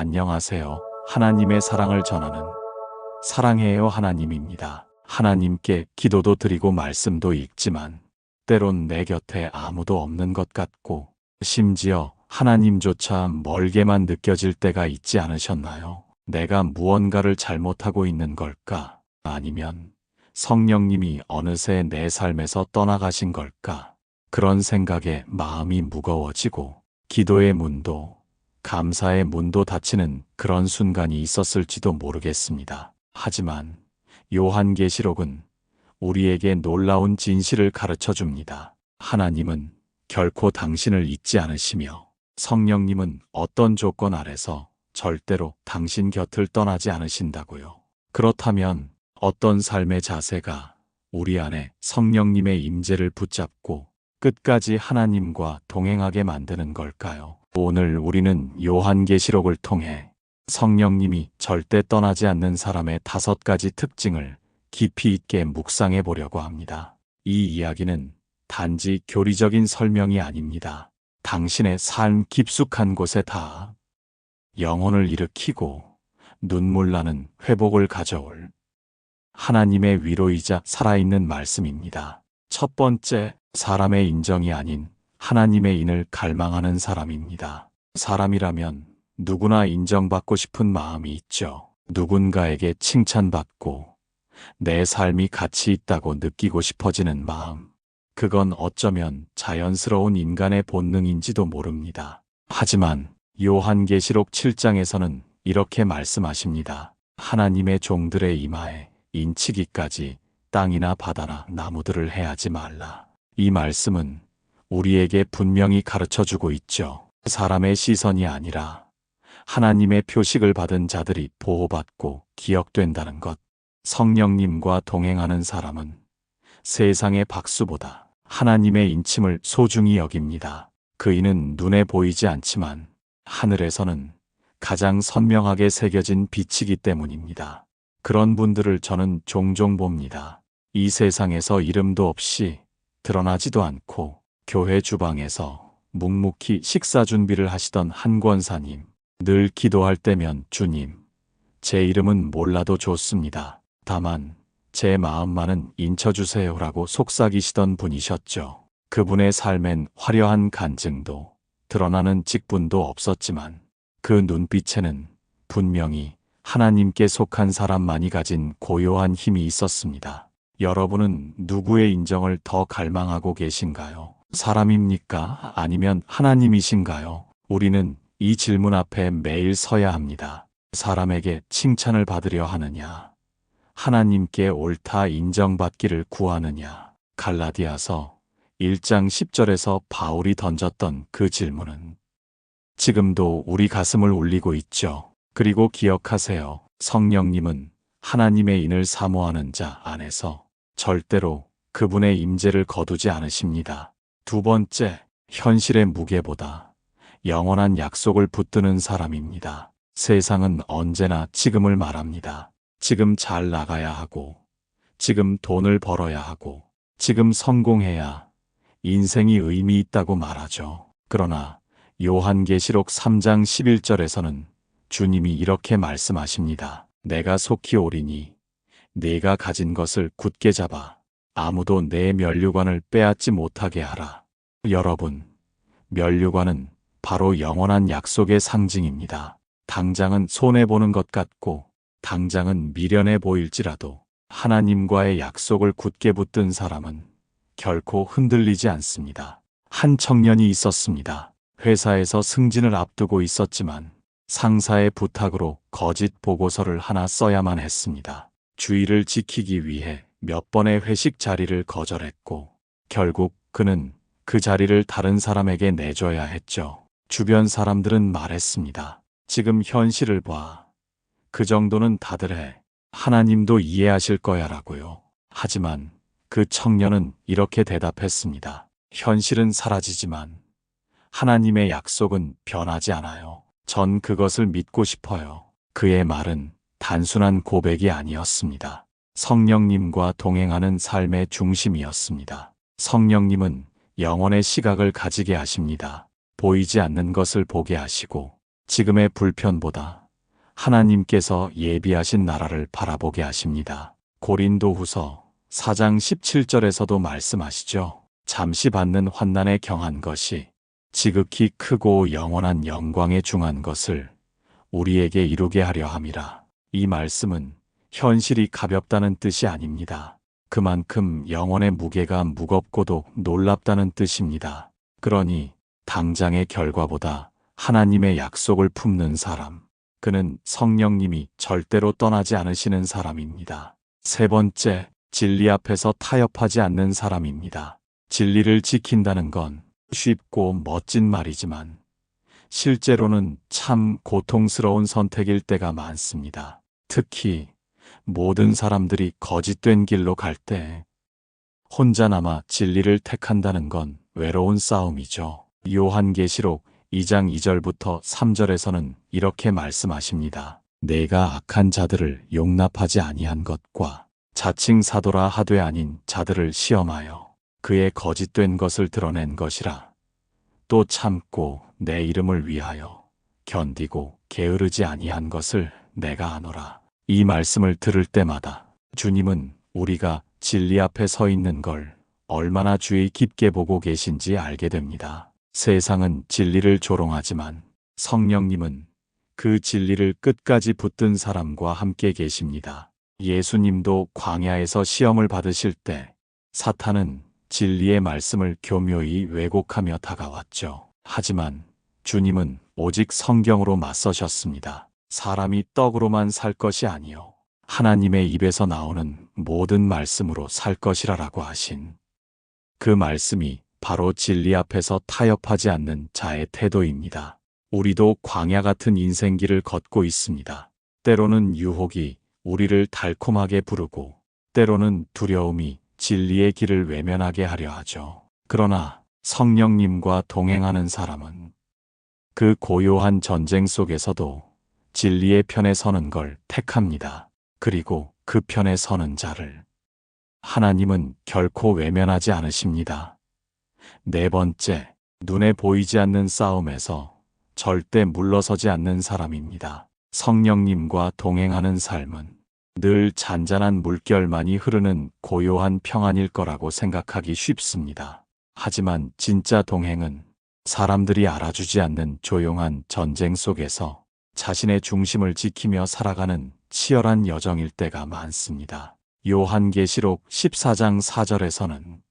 안녕하세요. 하나님의 사랑을 전하는 사랑해요 하나님입니다. 하나님께 기도도 드리고 말씀도 읽지만 때론 내 곁에 아무도 없는 것 같고 심지어 하나님조차 멀게만 느껴질 때가 있지 않으셨나요? 내가 무언가를 잘못하고 있는 걸까? 아니면 성령님이 어느새 내 삶에서 떠나가신 걸까? 그런 생각에 마음이 무거워지고 기도의 문도 감사의 문도 닫히는 그런 순간이 있었을지도 모르겠습니다. 하지만 요한계시록은 우리에게 놀라운 진실을 가르쳐 줍니다. 하나님은 결코 당신을 잊지 않으시며 성령님은 어떤 조건 아래서 절대로 당신 곁을 떠나지 않으신다고요. 그렇다면 어떤 삶의 자세가 우리 안에 성령님의 임재를 붙잡고 끝까지 하나님과 동행하게 만드는 걸까요? 오늘 우리는 요한계시록을 통해 성령님이 절대 떠나지 않는 사람의 5가지 특징을 깊이 있게 묵상해 보려고 합니다. 이 이야기는 단지 교리적인 설명이 아닙니다. 당신의 삶 깊숙한 곳에 닿아 영혼을 일으키고 눈물 나는 회복을 가져올 하나님의 위로이자 살아있는 말씀입니다. 첫 번째, 사람의 인정이 아닌 하나님의 인을 갈망하는 사람입니다. 사람이라면 누구나 인정받고 싶은 마음이 있죠. 누군가에게 칭찬받고 내 삶이 가치 있다고 느끼고 싶어지는 마음. 그건 어쩌면 자연스러운 인간의 본능인지도 모릅니다. 하지만 요한계시록 7장에서는 이렇게 말씀하십니다. 하나님의 종들의 이마에 인치기까지 땅이나 바다나 나무들을 해하지 말라. 이 말씀은 우리에게 분명히 가르쳐주고 있죠. 사람의 시선이 아니라 하나님의 표식을 받은 자들이 보호받고 기억된다는 것. 성령님과 동행하는 사람은 세상의 박수보다 하나님의 인침을 소중히 여깁니다. 그 이는 눈에 보이지 않지만 하늘에서는 가장 선명하게 새겨진 빛이기 때문입니다. 그런 분들을 저는 종종 봅니다. 이 세상에서 이름도 없이 드러나지도 않고 교회 주방에서 묵묵히 식사 준비를 하시던 한 권사님. 늘 기도할 때면 주님, 제 이름은 몰라도 좋습니다. 다만 제 마음만은 인쳐주세요라고 속삭이시던 분이셨죠. 그분의 삶엔 화려한 간증도 드러나는 직분도 없었지만 그 눈빛에는 분명히 하나님께 속한 사람만이 가진 고요한 힘이 있었습니다. 여러분은 누구의 인정을 더 갈망하고 계신가요? 사람입니까? 아니면 하나님이신가요? 우리는 이 질문 앞에 매일 서야 합니다. 사람에게 칭찬을 받으려 하느냐? 하나님께 옳다 인정받기를 구하느냐? 갈라디아서 1장 10절에서 바울이 던졌던 그 질문은 지금도 우리 가슴을 울리고 있죠. 그리고 기억하세요. 성령님은 하나님의 인을 사모하는 자 안에서 절대로 그분의 임재를 거두지 않으십니다. 두 번째, 현실의 무게보다 영원한 약속을 붙드는 사람입니다. 세상은 언제나 지금을 말합니다. 지금 잘 나가야 하고, 지금 돈을 벌어야 하고, 지금 성공해야 인생이 의미 있다고 말하죠. 그러나 요한계시록 3장 11절에서는 주님이 이렇게 말씀하십니다. 내가 속히 오리니 네가 가진 것을 굳게 잡아 아무도 내 면류관을 빼앗지 못하게 하라. 여러분, 면류관은 바로 영원한 약속의 상징입니다. 당장은 손해보는 것 같고 당장은 미련해 보일지라도 하나님과의 약속을 굳게 붙든 사람은 결코 흔들리지 않습니다. 한 청년이 있었습니다. 회사에서 승진을 앞두고 있었지만 상사의 부탁으로 거짓 보고서를 하나 써야만 했습니다. 주의를 지키기 위해 몇 번의 회식 자리를 거절했고 결국 그는 그 자리를 다른 사람에게 내줘야 했죠. 주변 사람들은 말했습니다. 지금 현실을 봐. 그 정도는 다들 해. 하나님도 이해하실 거야 라고요. 하지만 그 청년은 이렇게 대답했습니다. 현실은 사라지지만 하나님의 약속은 변하지 않아요. 전 그것을 믿고 싶어요. 그의 말은 단순한 고백이 아니었습니다. 성령님과 동행하는 삶의 중심이었습니다. 성령님은 영혼의 시각을 가지게 하십니다. 보이지 않는 것을 보게 하시고 지금의 불편보다 하나님께서 예비하신 나라를 바라보게 하십니다. 고린도후서 4장 17절에서도 말씀하시죠. 잠시 받는 환난에 경한 것이 지극히 크고 영원한 영광에 중한 것을 우리에게 이루게 하려 함이라. 이 말씀은 현실이 가볍다는 뜻이 아닙니다. 그만큼 영혼의 무게가 무겁고도 놀랍다는 뜻입니다. 그러니 당장의 결과보다 하나님의 약속을 품는 사람, 그는 성령님이 절대로 떠나지 않으시는 사람입니다. 세 번째, 진리 앞에서 타협하지 않는 사람입니다. 진리를 지킨다는 건 쉽고 멋진 말이지만 실제로는 참 고통스러운 선택일 때가 많습니다. 특히 모든 사람들이 거짓된 길로 갈 때 혼자 남아 진리를 택한다는 건 외로운 싸움이죠. 요한계시록 2장 2절부터 3절에서는 이렇게 말씀하십니다. 내가 악한 자들을 용납하지 아니한 것과 자칭 사도라 하되 아닌 자들을 시험하여 그의 거짓된 것을 드러낸 것이라. 또 참고 내 이름을 위하여 견디고 게으르지 아니한 것을 내가 아노라. 이 말씀을 들을 때마다 주님은 우리가 진리 앞에 서 있는 걸 얼마나 주의 깊게 보고 계신지 알게 됩니다. 세상은 진리를 조롱하지만 성령님은 그 진리를 끝까지 붙든 사람과 함께 계십니다. 예수님도 광야에서 시험을 받으실 때 사탄은 진리의 말씀을 교묘히 왜곡하며 다가왔죠. 하지만 주님은 오직 성경으로 맞서셨습니다. 사람이 떡으로만 살 것이 아니요 하나님의 입에서 나오는 모든 말씀으로 살 것이라라고 하신 그 말씀이 바로 진리 앞에서 타협하지 않는 자의 태도입니다. 우리도 광야 같은 인생길을 걷고 있습니다. 때로는 유혹이 우리를 달콤하게 부르고 때로는 두려움이 진리의 길을 외면하게 하려 하죠. 그러나 성령님과 동행하는 사람은 그 고요한 전쟁 속에서도 진리의 편에 서는 걸 택합니다. 그리고 그 편에 서는 자를 하나님은 결코 외면하지 않으십니다. 네 번째, 눈에 보이지 않는 싸움에서 절대 물러서지 않는 사람입니다. 성령님과 동행하는 삶은 늘 잔잔한 물결만이 흐르는 고요한 평안일 거라고 생각하기 쉽습니다. 하지만 진짜 동행은 사람들이 알아주지 않는 조용한 전쟁 속에서 자신의 중심을 지키며 살아가는 치열한 여정일 때가 많습니다. 요한계시록 14장 4절에서는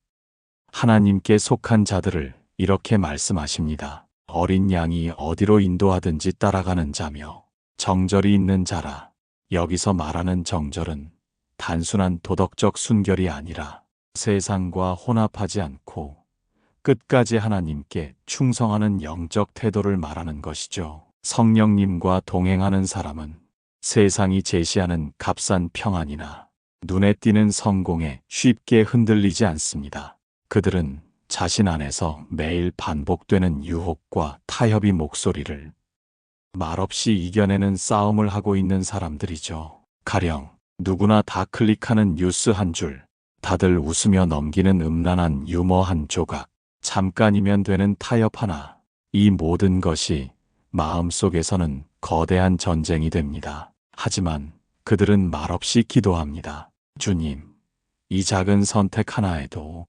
하나님께 속한 자들을 이렇게 말씀하십니다. 어린 양이 어디로 인도하든지 따라가는 자며 정절이 있는 자라. 여기서 말하는 정절은 단순한 도덕적 순결이 아니라 세상과 혼합하지 않고 끝까지 하나님께 충성하는 영적 태도를 말하는 것이죠. 성령님과 동행하는 사람은 세상이 제시하는 값싼 평안이나 눈에 띄는 성공에 쉽게 흔들리지 않습니다. 그들은 자신 안에서 매일 반복되는 유혹과 타협의 목소리를 말없이 이겨내는 싸움을 하고 있는 사람들이죠. 가령 누구나 다 클릭하는 뉴스 한 줄, 다들 웃으며 넘기는 음란한 유머 한 조각, 잠깐이면 되는 타협 하나, 이 모든 것이 마음속에서는 거대한 전쟁이 됩니다. 하지만 그들은 말없이 기도합니다. 주님, 이 작은 선택 하나에도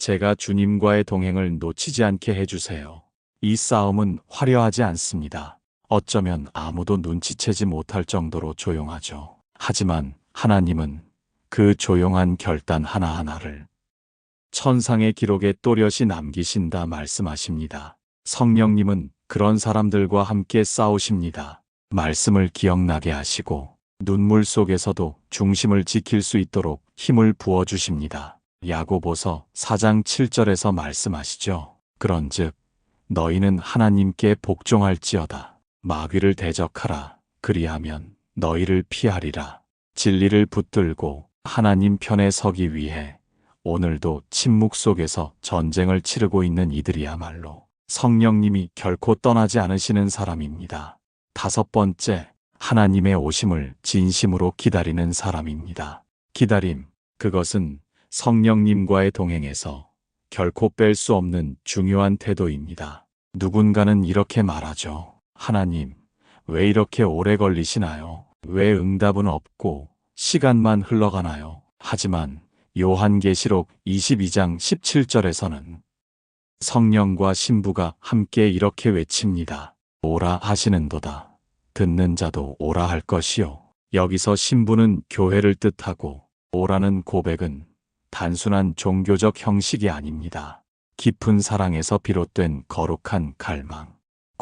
제가 주님과의 동행을 놓치지 않게 해주세요. 이 싸움은 화려하지 않습니다. 어쩌면 아무도 눈치채지 못할 정도로 조용하죠. 하지만 하나님은 그 조용한 결단 하나하나를 천상의 기록에 또렷이 남기신다 말씀하십니다. 성령님은 그런 사람들과 함께 싸우십니다. 말씀을 기억나게 하시고 눈물 속에서도 중심을 지킬 수 있도록 힘을 부어주십니다. 야고보서 4장 7절에서 말씀하시죠. 그런즉 너희는 하나님께 복종할지어다. 마귀를 대적하라. 그리하면 너희를 피하리라. 진리를 붙들고 하나님 편에 서기 위해 오늘도 침묵 속에서 전쟁을 치르고 있는 이들이야말로 성령님이 결코 떠나지 않으시는 사람입니다. 다섯 번째, 하나님의 오심을 진심으로 기다리는 사람입니다. 기다림, 그것은 성령님과의 동행에서 결코 뺄 수 없는 중요한 태도입니다. 누군가는 이렇게 말하죠. 하나님, 왜 이렇게 오래 걸리시나요? 왜 응답은 없고 시간만 흘러가나요? 하지만 요한계시록 22장 17절에서는 성령과 신부가 함께 이렇게 외칩니다. 오라 하시는도다. 듣는 자도 오라 할 것이요. 여기서 신부는 교회를 뜻하고 오라는 고백은 단순한 종교적 형식이 아닙니다. 깊은 사랑에서 비롯된 거룩한 갈망,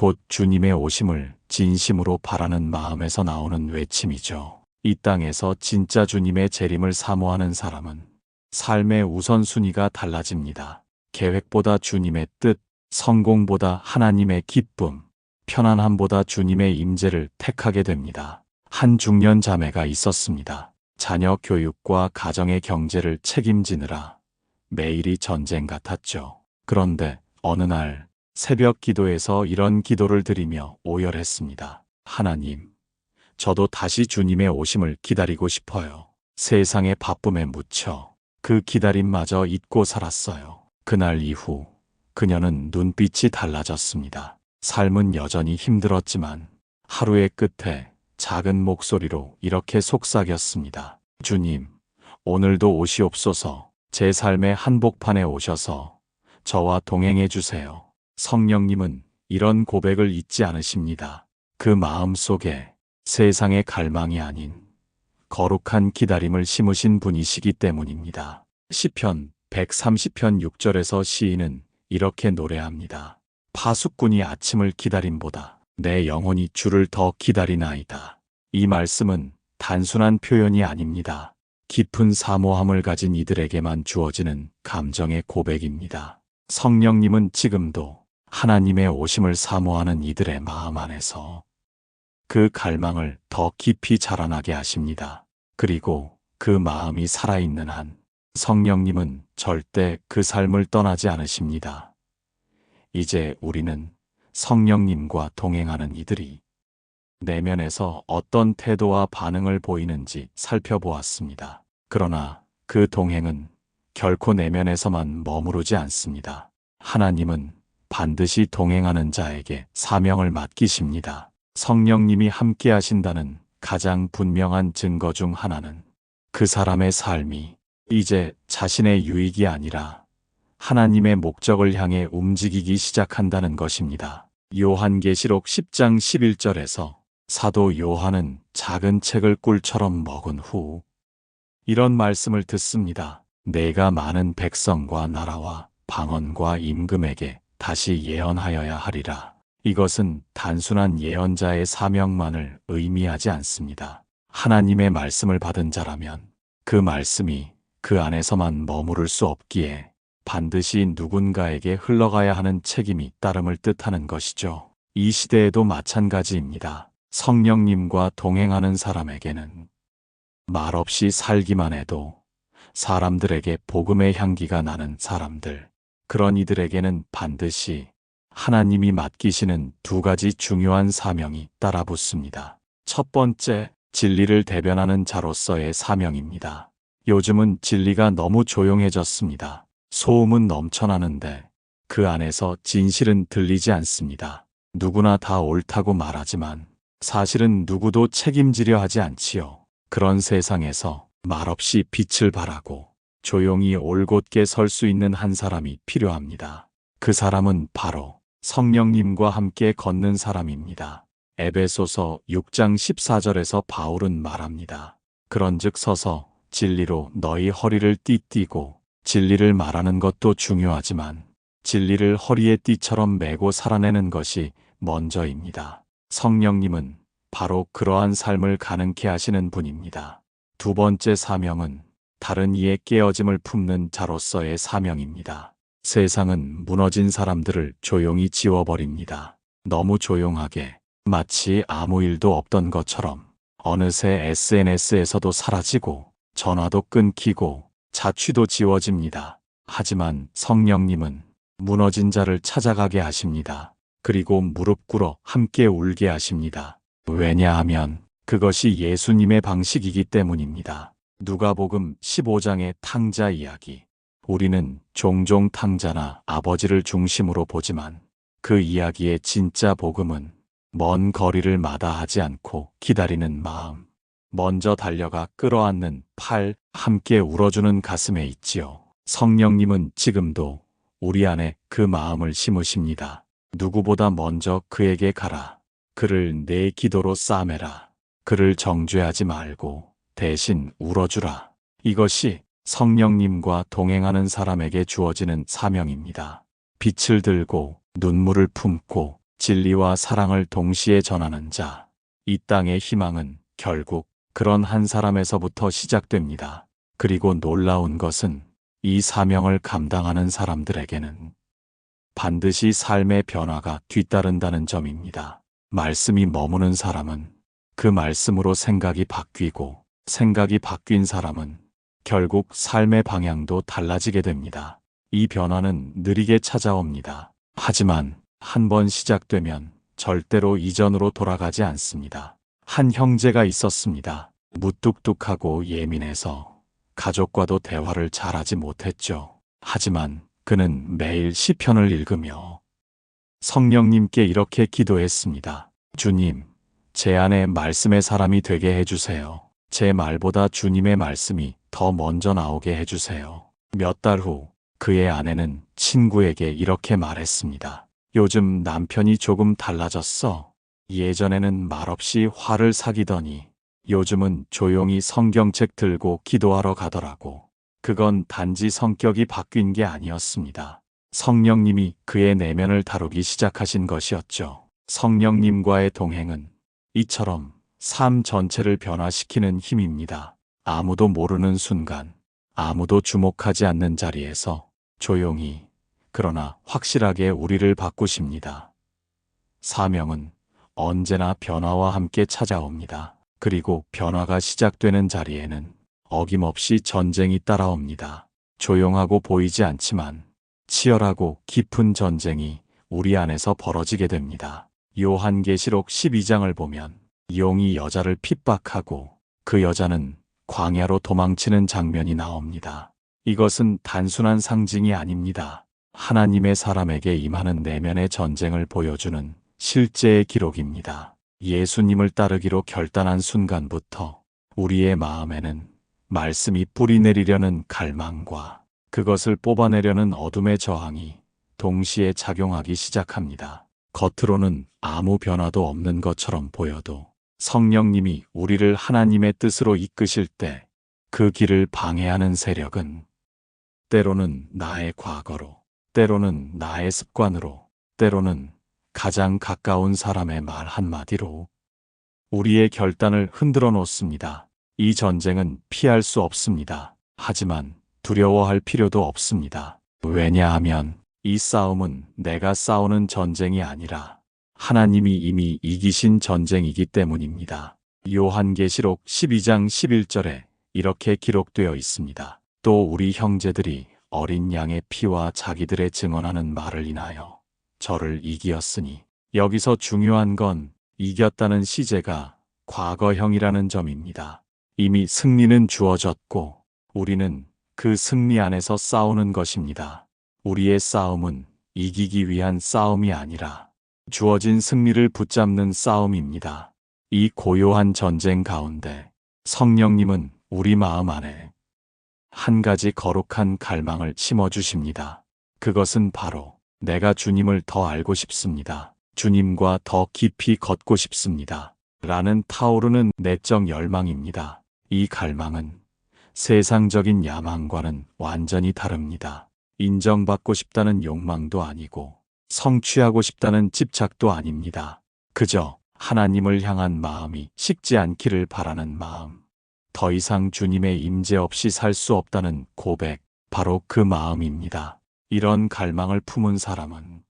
곧 주님의 오심을 진심으로 바라는 마음에서 나오는 외침이죠. 이 땅에서 진짜 주님의 재림을 사모하는 사람은 삶의 우선순위가 달라집니다. 계획보다 주님의 뜻, 성공보다 하나님의 기쁨, 편안함보다 주님의 임재를 택하게 됩니다. 한 중년 자매가 있었습니다. 자녀 교육과 가정의 경제를 책임지느라 매일이 전쟁 같았죠. 그런데 어느 날 새벽 기도에서 이런 기도를 드리며 오열했습니다. 하나님, 저도 다시 주님의 오심을 기다리고 싶어요. 세상의 바쁨에 묻혀 그 기다림마저 잊고 살았어요. 그날 이후 그녀는 눈빛이 달라졌습니다. 삶은 여전히 힘들었지만 하루의 끝에 작은 목소리로 이렇게 속삭였습니다. 주님, 오늘도 오시옵소서. 제 삶의 한복판에 오셔서 저와 동행해 주세요. 성령님은 이런 고백을 잊지 않으십니다. 그 마음 속에 세상의 갈망이 아닌 거룩한 기다림을 심으신 분이시기 때문입니다. 시편 130편 6절에서 시인은 이렇게 노래합니다. 파수꾼이 아침을 기다림보다 내 영혼이 주를 더 기다리나이다. 이 말씀은 단순한 표현이 아닙니다. 깊은 사모함을 가진 이들에게만 주어지는 감정의 고백입니다. 성령님은 지금도 하나님의 오심을 사모하는 이들의 마음 안에서 그 갈망을 더 깊이 자라나게 하십니다. 그리고 그 마음이 살아있는 한 성령님은 절대 그 삶을 떠나지 않으십니다. 이제 우리는 성령님과 동행하는 이들이 내면에서 어떤 태도와 반응을 보이는지 살펴보았습니다. 그러나 그 동행은 결코 내면에서만 머무르지 않습니다. 하나님은 반드시 동행하는 자에게 사명을 맡기십니다. 성령님이 함께 하신다는 가장 분명한 증거 중 하나는 그 사람의 삶이 이제 자신의 유익이 아니라 하나님의 목적을 향해 움직이기 시작한다는 것입니다. 요한계시록 10장 11절에서 사도 요한은 작은 책을 꿀처럼 먹은 후 이런 말씀을 듣습니다. 내가 많은 백성과 나라와 방언과 임금에게 다시 예언하여야 하리라. 이것은 단순한 예언자의 사명만을 의미하지 않습니다. 하나님의 말씀을 받은 자라면 그 말씀이 그 안에서만 머무를 수 없기에 반드시 누군가에게 흘러가야 하는 책임이 따름을 뜻하는 것이죠. 이 시대에도 마찬가지입니다. 성령님과 동행하는 사람에게는 말없이 살기만 해도 사람들에게 복음의 향기가 나는 사람들, 그런 이들에게는 반드시 하나님이 맡기시는 두 가지 중요한 사명이 따라붙습니다. 첫 번째, 진리를 대변하는 자로서의 사명입니다. 요즘은 진리가 너무 조용해졌습니다. 소음은 넘쳐나는데 그 안에서 진실은 들리지 않습니다. 누구나 다 옳다고 말하지만 사실은 누구도 책임지려 하지 않지요. 그런 세상에서 말없이 빛을 발하고 조용히 올곧게 설 수 있는 한 사람이 필요합니다. 그 사람은 바로 성령님과 함께 걷는 사람입니다. 에베소서 6장 14절에서 바울은 말합니다. 그런즉 서서 진리로 너희 허리를 띠띠고, 진리를 말하는 것도 중요하지만 진리를 허리에 띠처럼 메고 살아내는 것이 먼저입니다. 성령님은 바로 그러한 삶을 가능케 하시는 분입니다. 두 번째 사명은 다른 이의 깨어짐을 품는 자로서의 사명입니다. 세상은 무너진 사람들을 조용히 지워버립니다. 너무 조용하게, 마치 아무 일도 없던 것처럼. 어느새 SNS에서도 사라지고 전화도 끊기고 자취도 지워집니다. 하지만 성령님은 무너진 자를 찾아가게 하십니다. 그리고 무릎 꿇어 함께 울게 하십니다. 왜냐하면 그것이 예수님의 방식이기 때문입니다. 누가복음 15장의 탕자 이야기. 우리는 종종 탕자나 아버지를 중심으로 보지만 그 이야기의 진짜 복음은 먼 거리를 마다하지 않고 기다리는 마음, 먼저 달려가 끌어안는 팔, 함께 울어주는 가슴에 있지요. 성령님은 지금도 우리 안에 그 마음을 심으십니다. 누구보다 먼저 그에게 가라. 그를 내 기도로 싸매라. 그를 정죄하지 말고 대신 울어주라. 이것이 성령님과 동행하는 사람에게 주어지는 사명입니다. 빛을 들고 눈물을 품고 진리와 사랑을 동시에 전하는 자. 이 땅의 희망은 결국 그런 한 사람에서부터 시작됩니다. 그리고 놀라운 것은 이 사명을 감당하는 사람들에게는 반드시 삶의 변화가 뒤따른다는 점입니다. 말씀이 머무는 사람은 그 말씀으로 생각이 바뀌고, 생각이 바뀐 사람은 결국 삶의 방향도 달라지게 됩니다. 이 변화는 느리게 찾아옵니다. 하지만 한번 시작되면 절대로 이전으로 돌아가지 않습니다. 한 형제가 있었습니다. 무뚝뚝하고 예민해서 가족과도 대화를 잘하지 못했죠. 하지만 그는 매일 시편을 읽으며 성령님께 이렇게 기도했습니다. 주님, 제 안에 말씀의 사람이 되게 해주세요. 제 말보다 주님의 말씀이 더 먼저 나오게 해주세요. 몇 달 후 그의 아내는 친구에게 이렇게 말했습니다. 요즘 남편이 조금 달라졌어. 예전에는 말없이 화를 사귀더니 요즘은 조용히 성경책 들고 기도하러 가더라고. 그건 단지 성격이 바뀐 게 아니었습니다. 성령님이 그의 내면을 다루기 시작하신 것이었죠. 성령님과의 동행은 이처럼 삶 전체를 변화시키는 힘입니다. 아무도 모르는 순간, 아무도 주목하지 않는 자리에서 조용히, 그러나 확실하게 우리를 바꾸십니다. 사명은 언제나 변화와 함께 찾아옵니다. 그리고 변화가 시작되는 자리에는 어김없이 전쟁이 따라옵니다. 조용하고 보이지 않지만 치열하고 깊은 전쟁이 우리 안에서 벌어지게 됩니다. 요한계시록 12장을 보면 용이 여자를 핍박하고 그 여자는 광야로 도망치는 장면이 나옵니다. 이것은 단순한 상징이 아닙니다. 하나님의 사람에게 임하는 내면의 전쟁을 보여주는 실제의 기록입니다. 예수님을 따르기로 결단한 순간부터 우리의 마음에는 말씀이 뿌리내리려는 갈망과 그것을 뽑아내려는 어둠의 저항이 동시에 작용하기 시작합니다. 겉으로는 아무 변화도 없는 것처럼 보여도 성령님이 우리를 하나님의 뜻으로 이끄실 때 그 길을 방해하는 세력은 때로는 나의 과거로, 때로는 나의 습관으로, 때로는 가장 가까운 사람의 말 한마디로 우리의 결단을 흔들어 놓습니다. 이 전쟁은 피할 수 없습니다. 하지만 두려워할 필요도 없습니다. 왜냐하면 이 싸움은 내가 싸우는 전쟁이 아니라 하나님이 이미 이기신 전쟁이기 때문입니다. 요한계시록 12장 11절에 이렇게 기록되어 있습니다. 또 우리 형제들이 어린 양의 피와 자기들의 증언하는 말을 인하여 저를 이기었으니, 여기서 중요한 건 이겼다는 시제가 과거형이라는 점입니다. 이미 승리는 주어졌고 우리는 그 승리 안에서 싸우는 것입니다. 우리의 싸움은 이기기 위한 싸움이 아니라 주어진 승리를 붙잡는 싸움입니다. 이 고요한 전쟁 가운데 성령님은 우리 마음 안에 한 가지 거룩한 갈망을 심어주십니다. 그것은 바로 내가 주님을 더 알고 싶습니다. 주님과 더 깊이 걷고 싶습니다. 라는 타오르는 내적 열망입니다. 이 갈망은 세상적인 야망과는 완전히 다릅니다. 인정받고 싶다는 욕망도 아니고 성취하고 싶다는 집착도 아닙니다. 그저 하나님을 향한 마음이 식지 않기를 바라는 마음. 더 이상 주님의 임재 없이 살 수 없다는 고백, 바로 그 마음입니다. 이런 갈망을 품은 사람은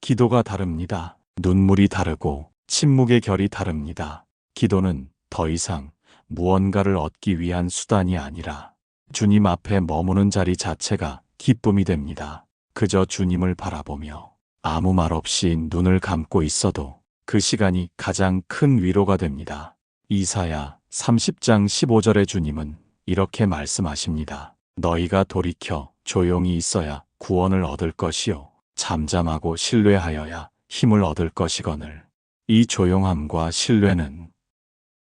기도가 다릅니다. 눈물이 다르고 침묵의 결이 다릅니다. 기도는 더 이상 무언가를 얻기 위한 수단이 아니라 주님 앞에 머무는 자리 자체가 기쁨이 됩니다. 그저 주님을 바라보며 아무 말 없이 눈을 감고 있어도 그 시간이 가장 큰 위로가 됩니다. 이사야 30장 15절에 주님은 이렇게 말씀하십니다. 너희가 돌이켜 조용히 있어야 구원을 얻을 것이요 잠잠하고 신뢰하여야 힘을 얻을 것이거늘. 이 조용함과 신뢰는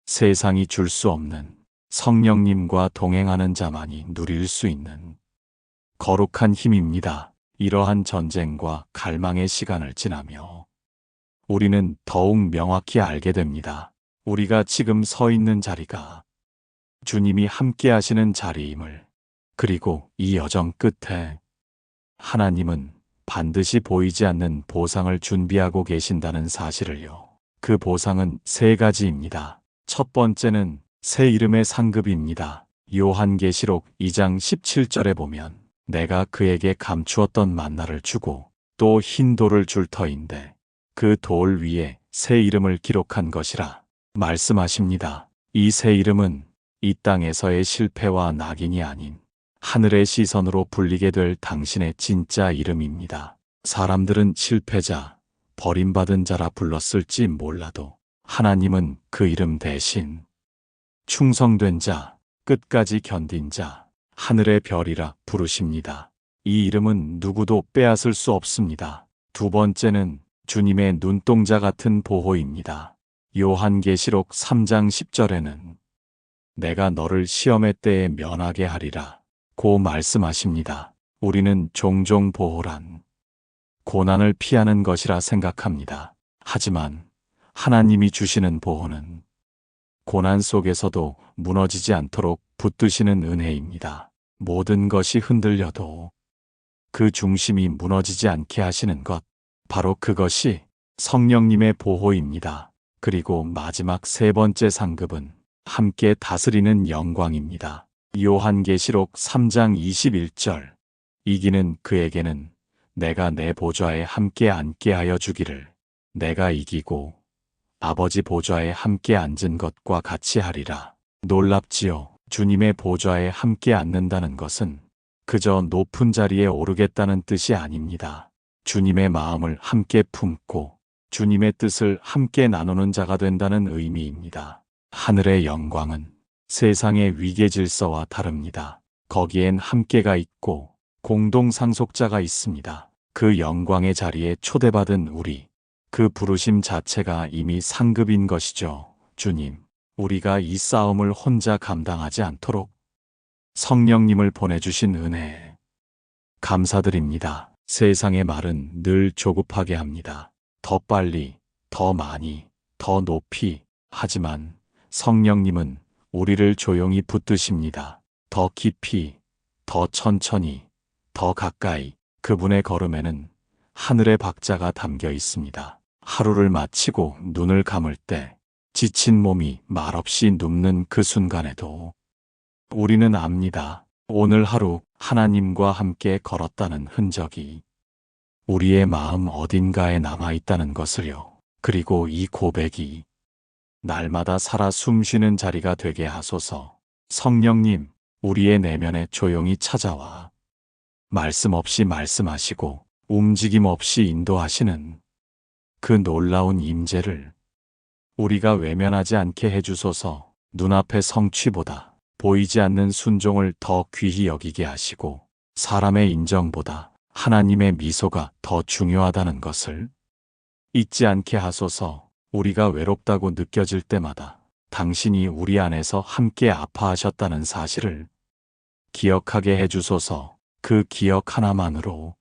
세상이 줄 수 없는, 성령님과 동행하는 자만이 누릴 수 있는 거룩한 힘입니다. 이러한 전쟁과 갈망의 시간을 지나며 우리는 더욱 명확히 알게 됩니다. 우리가 지금 서 있는 자리가 주님이 함께 하시는 자리임을, 그리고 이 여정 끝에 하나님은 반드시 보이지 않는 보상을 준비하고 계신다는 사실을요. 그 보상은 세 가지입니다. 첫 번째는 새 이름의 상급입니다. 요한계시록 2장 17절에 보면 내가 그에게 감추었던 만나를 주고 또 흰 돌을 줄 터인데 그 돌 위에 새 이름을 기록한 것이라 말씀하십니다. 이 새 이름은 이 땅에서의 실패와 낙인이 아닌 하늘의 시선으로 불리게 될 당신의 진짜 이름입니다. 사람들은 실패자, 버림받은 자라 불렀을지 몰라도 하나님은 그 이름 대신 충성된 자, 끝까지 견딘 자, 하늘의 별이라 부르십니다. 이 이름은 누구도 빼앗을 수 없습니다. 두 번째는 주님의 눈동자 같은 보호입니다. 요한계시록 3장 10절에는 내가 너를 시험의 때에 면하게 하리라 고 말씀하십니다. 우리는 종종 보호란 고난을 피하는 것이라 생각합니다. 하지만 하나님이 주시는 보호는 고난 속에서도 무너지지 않도록 붙드시는 은혜입니다. 모든 것이 흔들려도 그 중심이 무너지지 않게 하시는 것, 바로 그것이 성령님의 보호입니다. 그리고 마지막 세 번째 상급은 함께 다스리는 영광입니다. 요한계시록 3장 21절 이기는 그에게는 내가 내 보좌에 함께 앉게 하여 주기를 내가 이기고 아버지 보좌에 함께 앉은 것과 같이 하리라. 놀랍지요. 주님의 보좌에 함께 앉는다는 것은 그저 높은 자리에 오르겠다는 뜻이 아닙니다. 주님의 마음을 함께 품고 주님의 뜻을 함께 나누는 자가 된다는 의미입니다. 하늘의 영광은 세상의 위계 질서와 다릅니다. 거기엔 함께가 있고 공동 상속자가 있습니다. 그 영광의 자리에 초대받은 우리, 그 부르심 자체가 이미 상급인 것이죠. 주님, 우리가 이 싸움을 혼자 감당하지 않도록 성령님을 보내주신 은혜에 감사드립니다. 세상의 말은 늘 조급하게 합니다. 더 빨리, 더 많이, 더 높이. 하지만 성령님은 우리를 조용히 붙드십니다. 더 깊이, 더 천천히, 더 가까이. 그분의 걸음에는 하늘의 박자가 담겨 있습니다. 하루를 마치고 눈을 감을 때 지친 몸이 말없이 눕는 그 순간에도 우리는 압니다. 오늘 하루 하나님과 함께 걸었다는 흔적이 우리의 마음 어딘가에 남아있다는 것을요. 그리고 이 고백이 날마다 살아 숨쉬는 자리가 되게 하소서. 성령님, 우리의 내면에 조용히 찾아와 말씀 없이 말씀하시고 움직임 없이 인도하시는 그 놀라운 임재를 우리가 외면하지 않게 해주소서. 눈앞의 성취보다 보이지 않는 순종을 더 귀히 여기게 하시고 사람의 인정보다 하나님의 미소가 더 중요하다는 것을 잊지 않게 하소서. 우리가 외롭다고 느껴질 때마다 당신이 우리 안에서 함께 아파하셨다는 사실을 기억하게 해주소서. 그 기억 하나만으로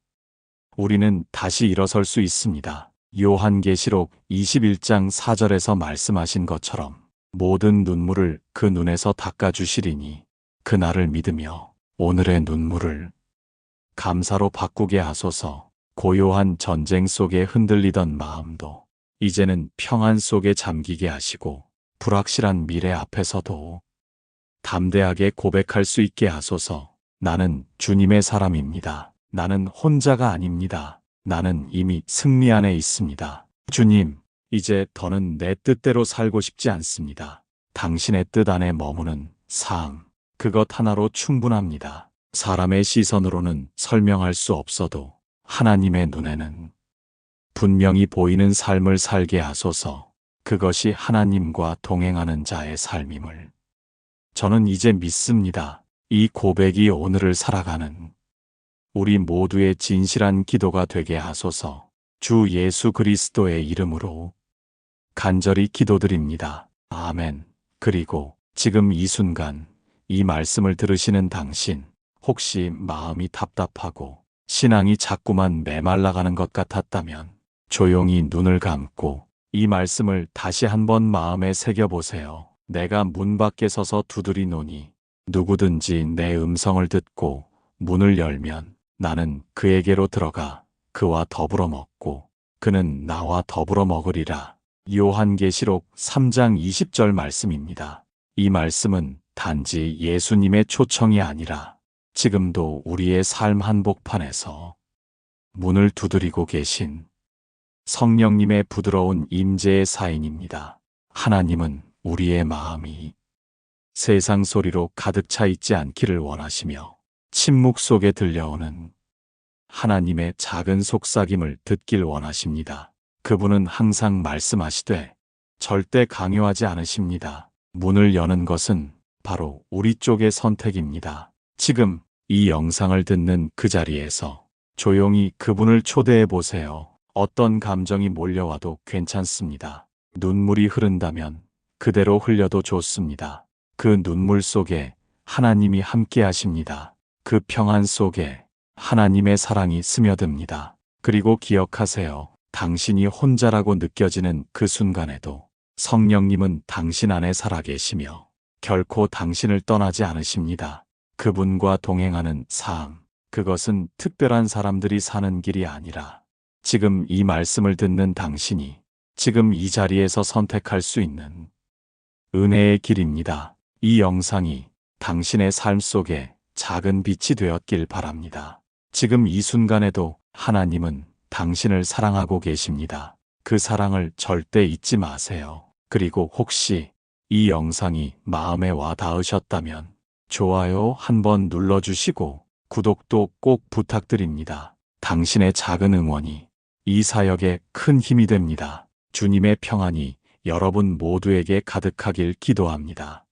우리는 다시 일어설 수 있습니다. 요한계시록 21장 4절에서 말씀하신 것처럼 모든 눈물을 그 눈에서 닦아주시리니 그날을 믿으며 오늘의 눈물을 감사로 바꾸게 하소서. 고요한 전쟁 속에 흔들리던 마음도 이제는 평안 속에 잠기게 하시고 불확실한 미래 앞에서도 담대하게 고백할 수 있게 하소서. 나는 주님의 사람입니다. 나는 혼자가 아닙니다. 나는 이미 승리 안에 있습니다. 주님, 이제 더는 내 뜻대로 살고 싶지 않습니다. 당신의 뜻 안에 머무는 삶, 그것 하나로 충분합니다. 사람의 시선으로는 설명할 수 없어도 하나님의 눈에는 분명히 보이는 삶을 살게 하소서. 그것이 하나님과 동행하는 자의 삶임을 저는 이제 믿습니다. 이 고백이 오늘을 살아가는 우리 모두의 진실한 기도가 되게 하소서. 주 예수 그리스도의 이름으로 간절히 기도드립니다. 아멘. 그리고 지금 이 순간 이 말씀을 들으시는 당신, 혹시 마음이 답답하고 신앙이 자꾸만 메말라가는 것 같았다면 조용히 눈을 감고 이 말씀을 다시 한번 마음에 새겨보세요. 내가 문 밖에 서서 두드리노니 누구든지 내 음성을 듣고 문을 열면 나는 그에게로 들어가 그와 더불어 먹고 그는 나와 더불어 먹으리라. 요한계시록 3장 20절 말씀입니다. 이 말씀은 단지 예수님의 초청이 아니라 지금도 우리의 삶 한복판에서 문을 두드리고 계신 성령님의 부드러운 임재의 사인입니다. 하나님은 우리의 마음이 세상 소리로 가득 차 있지 않기를 원하시며 침묵 속에 들려오는 하나님의 작은 속삭임을 듣길 원하십니다. 그분은 항상 말씀하시되 절대 강요하지 않으십니다. 문을 여는 것은 바로 우리 쪽의 선택입니다. 지금 이 영상을 듣는 그 자리에서 조용히 그분을 초대해 보세요. 어떤 감정이 몰려와도 괜찮습니다. 눈물이 흐른다면 그대로 흘려도 좋습니다. 그 눈물 속에 하나님이 함께 하십니다. 그 평안 속에 하나님의 사랑이 스며듭니다. 그리고 기억하세요. 당신이 혼자라고 느껴지는 그 순간에도 성령님은 당신 안에 살아계시며 결코 당신을 떠나지 않으십니다. 그분과 동행하는 삶, 그것은 특별한 사람들이 사는 길이 아니라 지금 이 말씀을 듣는 당신이 지금 이 자리에서 선택할 수 있는 은혜의 길입니다. 이 영상이 당신의 삶 속에 작은 빛이 되었길 바랍니다. 지금 이 순간에도 하나님은 당신을 사랑하고 계십니다. 그 사랑을 절대 잊지 마세요. 그리고 혹시 이 영상이 마음에 와 닿으셨다면 좋아요 한번 눌러주시고 구독도 꼭 부탁드립니다. 당신의 작은 응원이 이 사역에 큰 힘이 됩니다. 주님의 평안이 여러분 모두에게 가득하길 기도합니다.